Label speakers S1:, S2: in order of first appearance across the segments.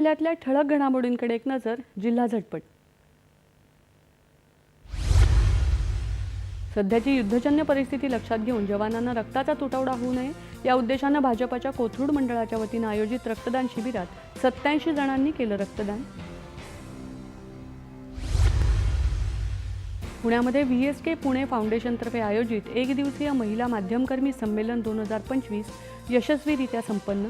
S1: जिल्ह्यातल्या ठळक घडामोडींकडे एक नजर. जिल्हा झटपट. सध्याची युद्धजन्य परिस्थिती लक्षात घेऊन जवानांना रक्ताचा तुटवडा होऊ नये या उद्देशाने भाजपच्या कोथरूड मंडळाच्या वतीने आयोजित रक्तदान शिबिरात 87 जणांनी केलं रक्तदान. पुण्यामध्ये VSK पुणे फाउंडेशनतर्फे आयोजित एक दिवसीय महिला माध्यमकर्मी संमेलन 2025 यशस्वीरित्या संपन्न.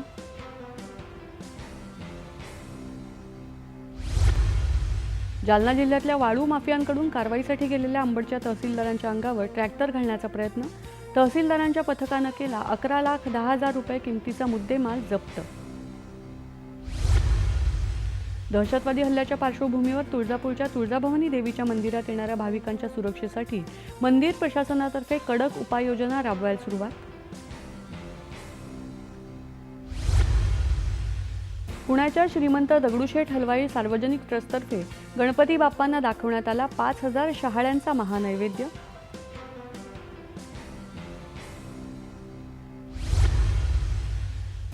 S1: जालना जिल्ह्यातल्या वाळू माफियांकडून कारवाईसाठी गेलेल्या अंबडच्या तहसीलदारांच्या अंगावर ट्रॅक्टर घालण्याचा प्रयत्न. तहसीलदारांच्या पथकानं केला 11,10,000 रुपये किमतीचा मुद्देमाल जप्त. दहशतवादी हल्ल्याच्या पार्श्वभूमीवर तुळजापूरच्या तुळजाभवानी देवीच्या मंदिरात येणाऱ्या भाविकांच्या सुरक्षेसाठी मंदिर प्रशासनातर्फे कडक उपाययोजना राबवायला सुरुवात. पुण्याच्या श्रीमंत दगडूशेठ हलवाई सार्वजनिक ट्रस्टतर्फे गणपती बाप्पांना दाखवण्यात आला 5,000 शहाळ्यांचा महानैवेद्य.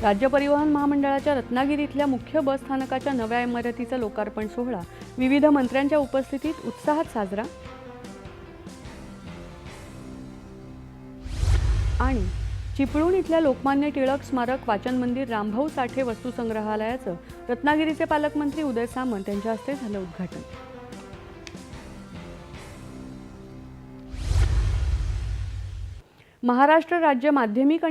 S1: राज्य परिवहन महामंडळाच्या रत्नागिरी इथल्या मुख्य बस स्थानकाच्या नव्या इमारतीचा लोकार्पण सोहळा विविध मंत्र्यांच्या उपस्थितीत उत्साहात साजरा. आणि चिपळूण इथल्या लोकमान्य टिळक स्मारक वाचन मंदिर रामभाऊ साठे वस्तुसंग्रहालयाचं रत्नागिरीचे पालकमंत्री उदय सामंत यांच्या हस्ते झालं उद्घाटन. महाराष्ट्र राज्य माध्यमिक